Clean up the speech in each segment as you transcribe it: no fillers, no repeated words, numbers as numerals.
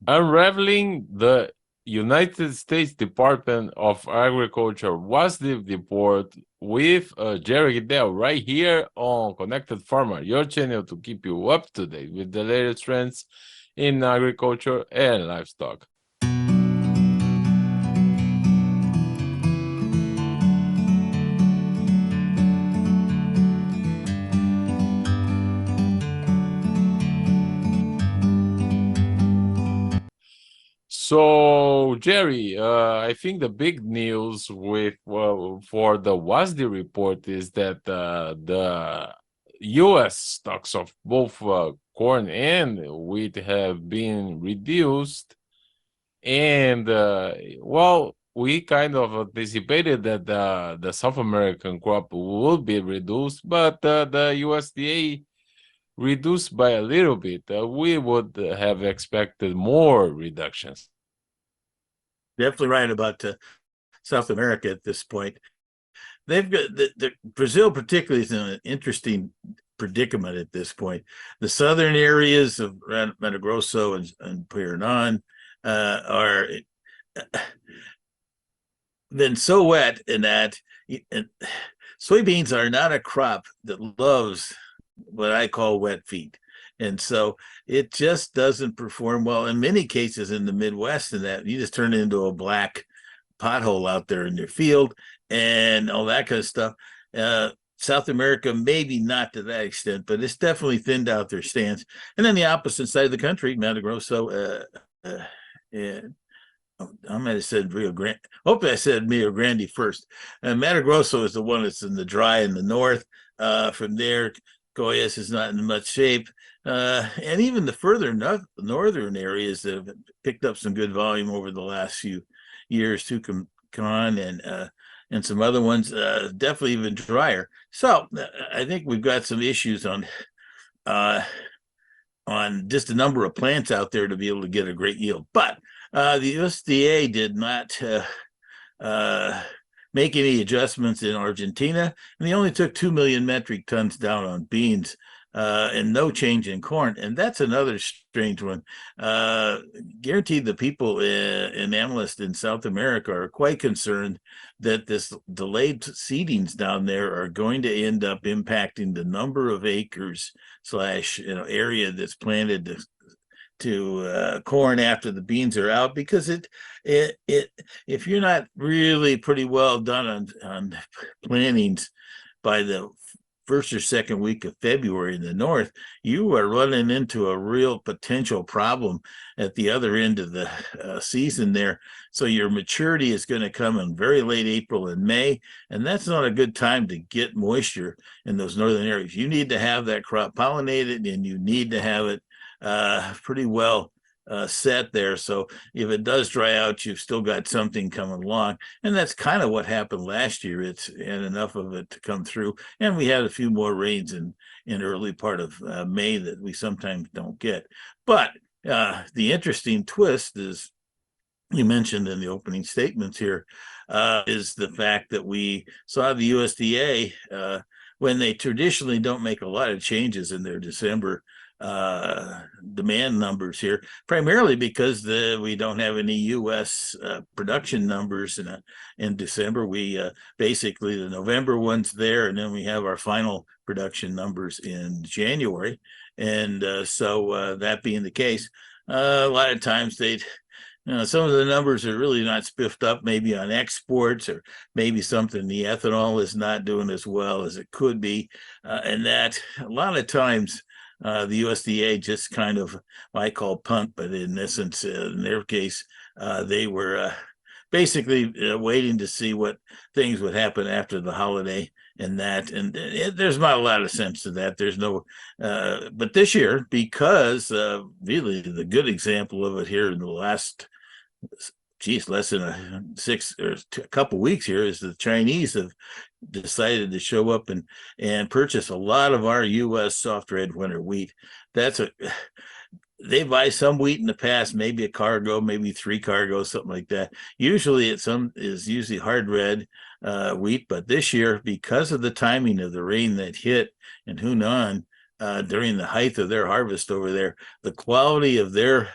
Unraveling the United States Department of Agriculture WASDE report with Jerry Gidel right here on Connected Farmer, your channel to keep you up to date with the latest trends in agriculture and livestock. So, Jerry, I think the big news with for the WASDE report is that the U.S. stocks of both corn and wheat have been reduced, and we kind of anticipated that the South American crop will be reduced, but the USDA reduced by a little bit. We would have expected more reductions. Definitely right about South America at this point. They've got Brazil, particularly, is in an interesting predicament at this point. The southern areas of Mato Grosso and Paraná are been so wet in that soybeans are not a crop that loves what I call wet feet. And so it just doesn't perform well in many cases in the Midwest, and that you just turn it into a black pothole out there in your field and all that kind of stuff. South America, maybe not to that extent, but it's definitely thinned out their stands. And then the opposite side of the country, Mato Grosso, I might have said Rio Grande. Hopefully, I said Rio Grande first. Mato Grosso is the one that's in the dry in the north. From there, Goiás is not in much shape. And even the further northern areas have picked up some good volume over the last few years. Tucumán and some other ones, definitely even drier. So I think we've got some issues on just a number of plants out there to be able to get a great yield. But the USDA did not make any adjustments in Argentina, and they only took 2 million metric tons down on beans and no change in corn. And that's another strange one. Guaranteed the people and analysts in South America are quite concerned that this delayed seedings down there are going to end up impacting the number of acres / area that's planted to corn after the beans are out, because it if you're not really pretty well done on plantings by the first or second week of February in the north, you are running into a real potential problem at the other end of the season there. So your maturity is going to come in very late April and May, and that's not a good time to get moisture in those northern areas. You need to have that crop pollinated, and you need to have it pretty well set there. So if it does dry out, you've still got something coming along. And that's kind of what happened last year. It's had enough of it to come through. And we had a few more rains in early part of May that we sometimes don't get. But the interesting twist is, you mentioned in the opening statements here, is the fact that we saw the USDA, when they traditionally don't make a lot of changes in their December demand numbers here, primarily because we don't have any U.S. Production numbers in December. We basically, the November one's there, and then we have our final production numbers in January. And so that being the case, a lot of times some of the numbers are really not spiffed up, maybe on exports, or maybe something the ethanol is not doing as well as it could be. And that a lot of times the USDA just kind of, I call punt, but in essence, in their case, they were basically waiting to see what things would happen after the holiday and that. And there's not a lot of sense to that. There's no, but this year, because really the good example of it here in the last, less than a couple weeks here, is the Chinese have decided to show up and purchase a lot of our U.S. soft red winter wheat. They buy some wheat in the past, maybe a cargo, maybe 3 cargoes, something like that. Usually is usually hard red wheat, but this year, because of the timing of the rain that hit in Hunan during the height of their harvest over there, the quality of their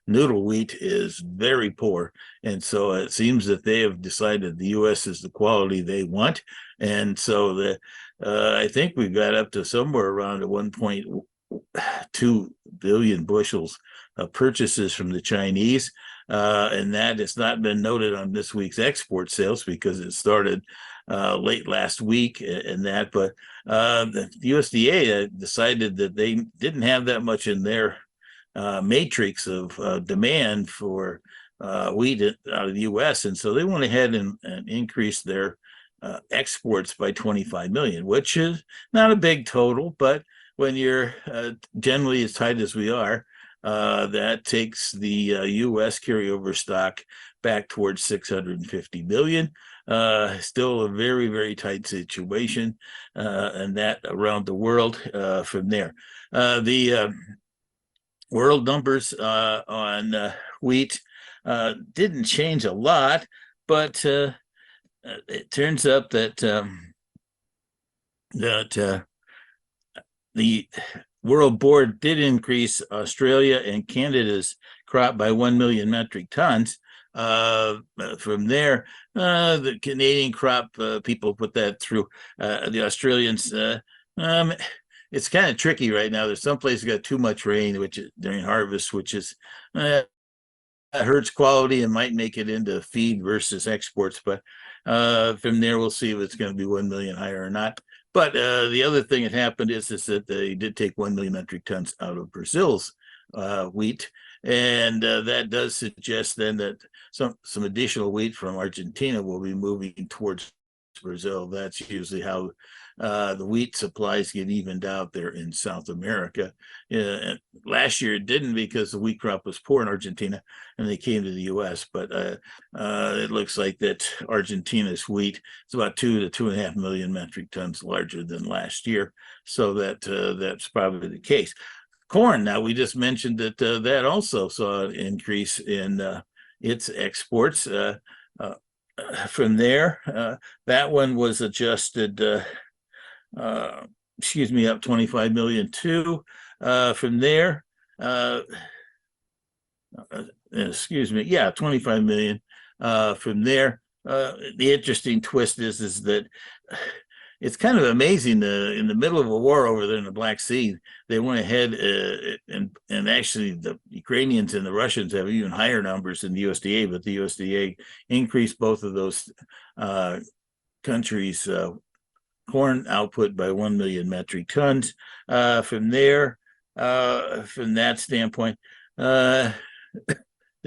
noodle wheat is very poor. And so it seems that they have decided the U.S. is the quality they want. And so I think we got up to somewhere around 1.2 billion bushels of purchases from the Chinese. And that has not been noted on this week's export sales because it started late last week and that. But the USDA decided that they didn't have that much in their matrix of demand for wheat out of the U.S. And so they went ahead and increased their exports by 25 million, which is not a big total, but when you're generally as tight as we are, that takes the U.S. carryover stock back towards 650 million. Still a very, very tight situation, and that around the world from there. The world numbers on wheat didn't change a lot, but it turns up that the World Board did increase Australia and Canada's crop by 1 million metric tons. From there, the Canadian crop, people put that through. The Australians, it's kind of tricky right now. There's some places got too much rain, which is during harvest, which is hurts quality and might make it into feed versus exports. But from there, we'll see if it's going to be 1 million higher or not. But the other thing that happened is that they did take 1 million metric tons out of Brazil's wheat. And that does suggest then that some additional wheat from Argentina will be moving towards Brazil. That's usually how the wheat supplies get evened out there in South America. Last year it didn't because the wheat crop was poor in Argentina and they came to the U.S. But it looks like that Argentina's wheat is about 2 to 2.5 million metric tons larger than last year. So that's probably the case. Corn, now we just mentioned that that also saw an increase in its exports. From there, that one was adjusted, up 25 million too. From there, 25 million. From there, the interesting twist is that it's kind of amazing. In the middle of a war over there in the Black Sea, they went ahead and actually the Ukrainians and the Russians have even higher numbers than the USDA, but the USDA increased both of those countries' corn output by 1 million metric tons. From there, from that standpoint, to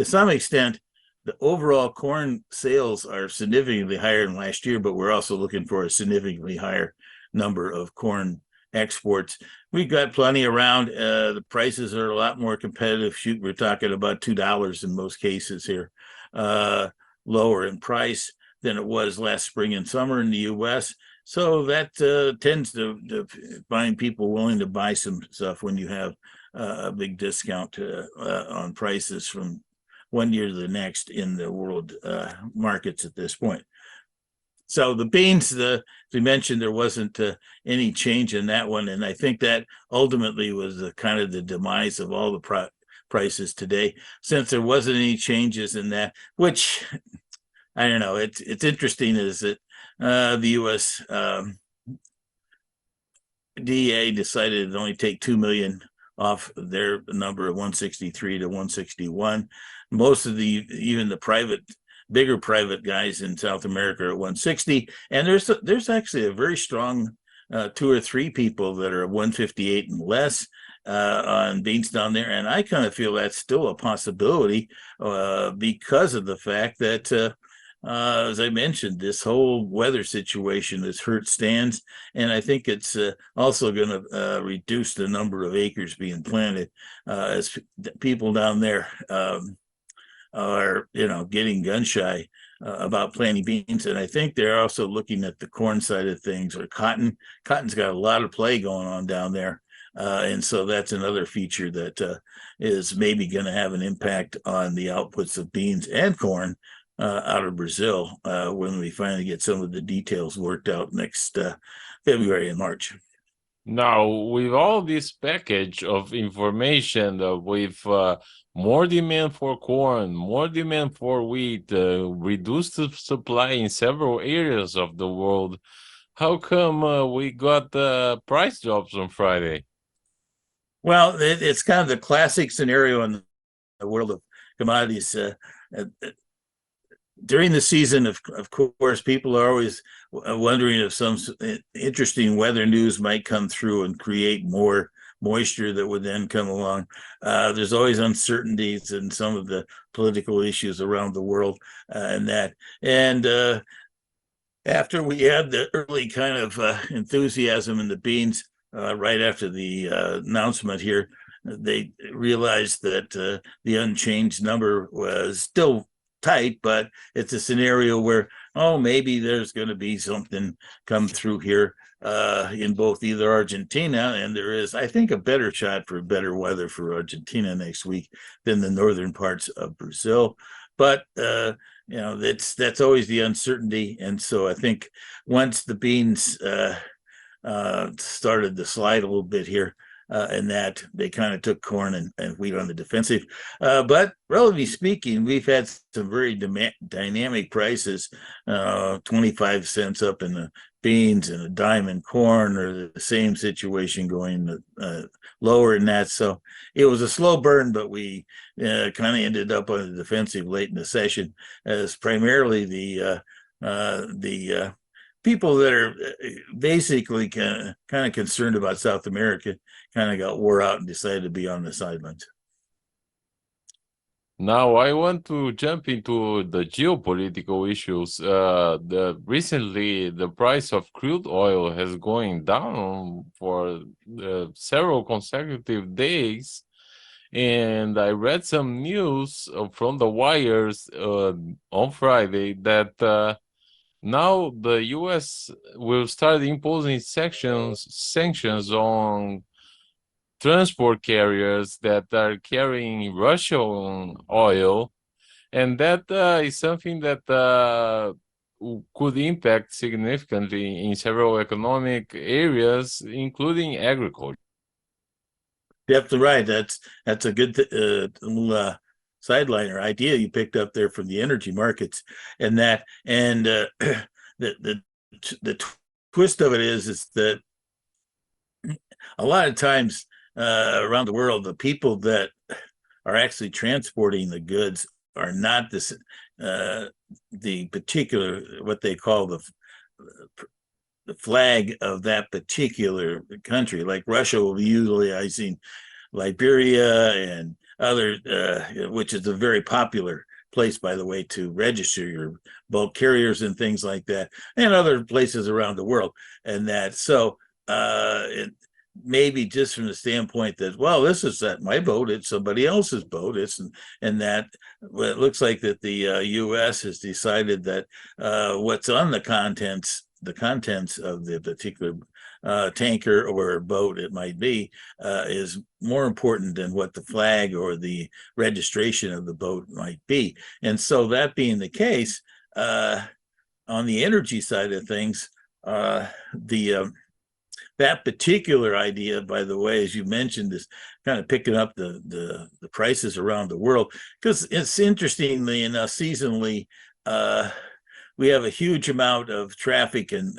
some extent, the overall corn sales are significantly higher than last year, but we're also looking for a significantly higher number of corn exports. We've got plenty around. The prices are a lot more competitive. Shoot, we're talking about $2 in most cases here, lower in price than it was last spring and summer in the U.S. So that tends to find people willing to buy some stuff when you have a big discount on prices from one year to the next in the world markets at this point. So the beans, as we mentioned, there wasn't any change in that one. And I think that ultimately was kind of the demise of all the prices today, since there wasn't any changes in that, which, I don't know, it's interesting is that the U.S. DA decided to only take 2 million off their number of 163 to 161. Most of even the bigger private guys in South America are at 160, and there's actually a very strong 2 or 3 people that are 158 and less on beans down there, and I kind of feel that's still a possibility because of the fact that as I mentioned, this whole weather situation has hurt stands, and I think it's also going to reduce the number of acres being planted as people down there are, getting gun shy about planting beans. And I think they're also looking at the corn side of things, or cotton. Cotton's got a lot of play going on down there. And so that's another feature that is maybe going to have an impact on the outputs of beans and corn out of Brazil when we finally get some of the details worked out next February and March. Now, with all this package of information, with more demand for corn, more demand for wheat, reduced supply in several areas of the world, how come we got price drops on Friday? Well, it's kind of the classic scenario in the world of commodities. Uh, During the season, of course, people are always wondering if some interesting weather news might come through and create more moisture that would then come along. There's always uncertainties in some of the political issues around the world, and that. And after we had the early kind of enthusiasm in the beans, right after the announcement here, they realized that the unchanged number was still tight, but it's a scenario where, oh, maybe there's going to be something come through here in both either Argentina, and there is, I think, a better shot for better weather for Argentina next week than the northern parts of Brazil. But that's always the uncertainty, and so I think once the beans started to slide a little bit here, and that they kind of took corn and wheat on the defensive. But relatively speaking, we've had some very dynamic prices, 25 cents up in the beans and a dime in corn, or the same situation going lower in that. So it was a slow burn, but we kind of ended up on the defensive late in the session, as primarily the people that are basically kind of concerned about South America kind of got wore out and decided to be on the sidelines. Now, I want to jump into the geopolitical issues. Recently, the price of crude oil has going down for several consecutive days, and I read some news from the wires on Friday that now the U.S. will start imposing sanctions on transport carriers that are carrying Russian oil, and that is something that could impact significantly in several economic areas, including agriculture. Definitely right. That's a good little sideliner idea you picked up there from the energy markets, and the the twist of it is that a lot of times around the world, the people that are actually transporting the goods are not the particular, what they call the flag of that particular country. Like Russia will be utilizing Liberia and other, which is a very popular place, by the way, to register your bulk carriers and things like that, and other places around the world. And that, so maybe just from the standpoint that, well, this is not my boat, it's somebody else's boat, and that, well, it looks like that the U.S. has decided that what's on the contents of the particular tanker or boat it might be is more important than what the flag or the registration of the boat might be. And so that being the case, on the energy side of things, that particular idea, by the way, as you mentioned, is kind of picking up the prices around the world, because it's interestingly enough, seasonally, we have a huge amount of traffic and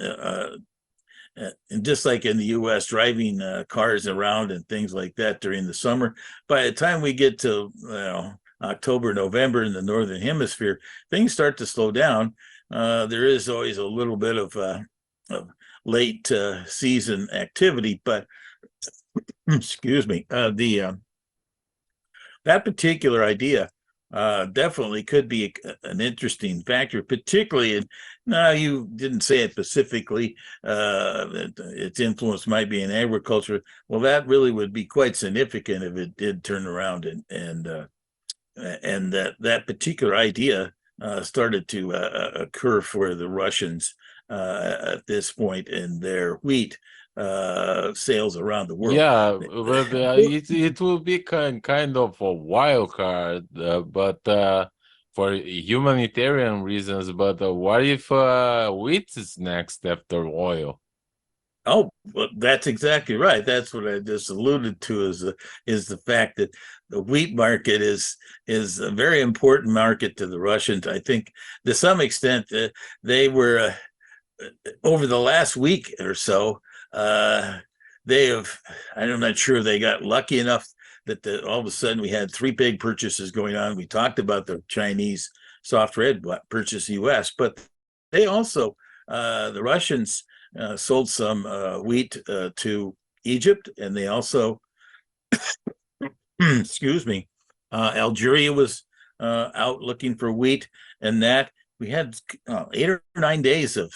just like in the U.S., driving cars around and things like that during the summer. By the time we get to October, November in the Northern Hemisphere, things start to slow down. There is always a little bit of late season activity, but excuse me, that particular idea definitely could be an interesting factor, particularly in, now you didn't say it specifically, its influence might be in agriculture. Well, that really would be quite significant if it did turn around and that particular idea started to occur for the Russians at this point in their wheat sales around the world. Yeah, but it will be kind of a wild card, but for humanitarian reasons. But what if wheat is next after oil? Oh, well, that's exactly right. That's what I just alluded to is the fact that the wheat market is a very important market to the Russians. I think to some extent they were over the last week or so, uh, they have, I'm not sure they got lucky enough that all of a sudden we had three big purchases going on. We talked about the Chinese soft red purchase US, but they also, the Russians sold some wheat to Egypt, and they also, excuse me, Algeria was out looking for wheat, and that we had 8 or 9 days of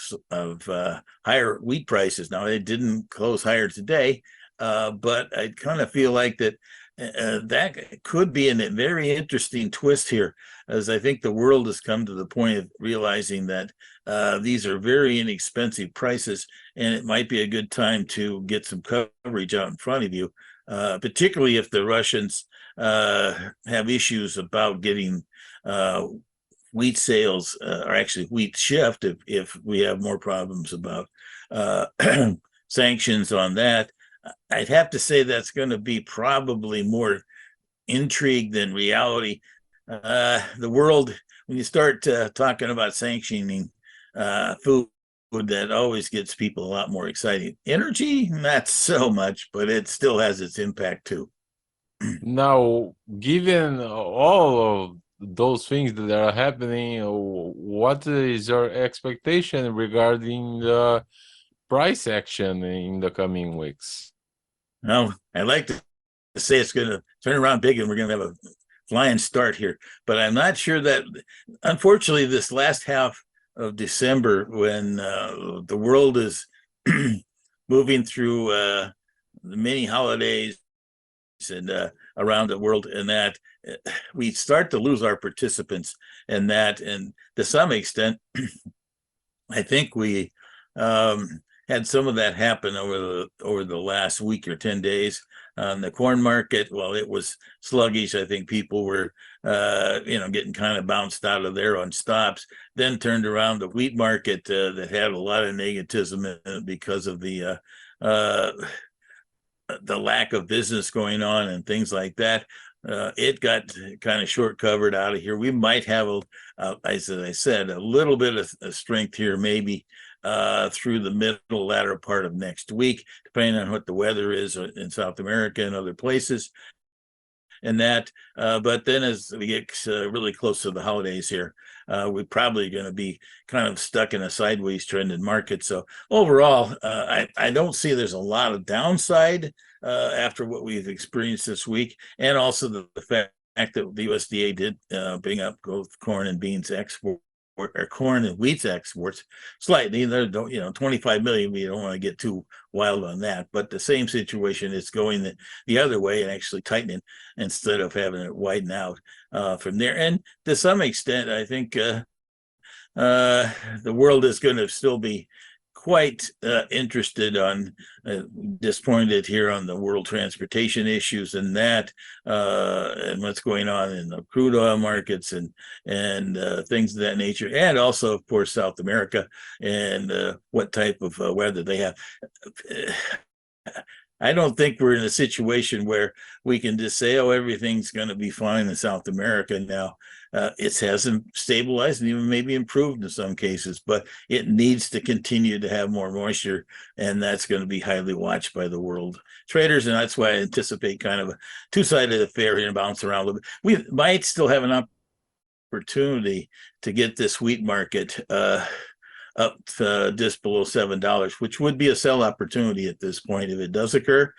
higher wheat prices. Now it didn't close higher today, but I kind of feel like that could be a very interesting twist here, as I think the world has come to the point of realizing that these are very inexpensive prices, and it might be a good time to get some coverage out in front of you, particularly if the Russians have issues about getting wheat sales, or actually wheat shift, if we have more problems about sanctions on that. I'd have to say that's going to be probably more intrigue than reality. The world, when you start talking about sanctioning food, that always gets people a lot more excited. Energy, not so much, but it still has its impact too. Now, given all of those things that are happening, what is your expectation regarding the price action in the coming weeks? Now, I like to say it's going to turn around big and we're going to have a flying start here, but I'm not sure that, unfortunately, this last half of December, when the world is moving through the many holidays and around the world, and that we start to lose our participants in that, and to some extent I think we had some of that happen over the last week or 10 days on the corn market. While it was sluggish, I think people were getting kind of bounced out of there on stops, then turned around the wheat market that had a lot of negativism because of the lack of business going on and things like that. It got kind of short covered out of here. We might have, as I said, a little bit of strength here, maybe through the middle latter part of next week, depending on what the weather is in South America and other places. And that, but then as we get really close to the holidays here, we're probably going to be kind of stuck in a sideways trend in market. So overall, I don't see there's a lot of downside after what we've experienced this week, and also the fact that the USDA did bring up both corn and beans export, or corn and wheat exports slightly. They're 25 million. We don't want to get too wild on that, but the same situation is going the other way and actually tightening instead of having it widen out from there. And to some extent, I think the world is going to still be quite interested on, disappointed here on the world transportation issues and that, and what's going on in the crude oil markets and things of that nature, and also, of course, South America and what type of weather they have. I don't think we're in a situation where we can just say, oh, everything's going to be fine in South America now. It hasn't stabilized and even maybe improved in some cases, but it needs to continue to have more moisture, and that's going to be highly watched by the world traders. And that's why I anticipate kind of a two-sided affair here and bounce around a little bit. We might still have an opportunity to get this wheat market up just below $7, which would be a sell opportunity at this point. If it does occur,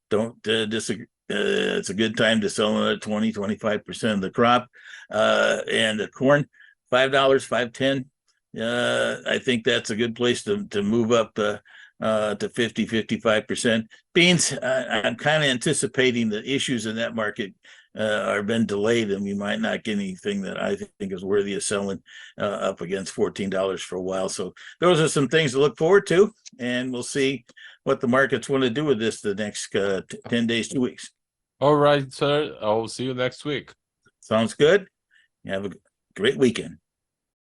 don't disagree. It's a good time to sell another 20-25% of the crop. And the corn, $5, $5.10. I think that's a good place to move up to 50-55%. Beans, I'm kind of anticipating the issues in that market are been delayed, and we might not get anything that I think is worthy of selling up against $14 for a while. So those are some things to look forward to, and we'll see what the markets want to do with this the next 10 days, 2 weeks. All right, sir. I'll see you next week. Sounds good. Have a great weekend.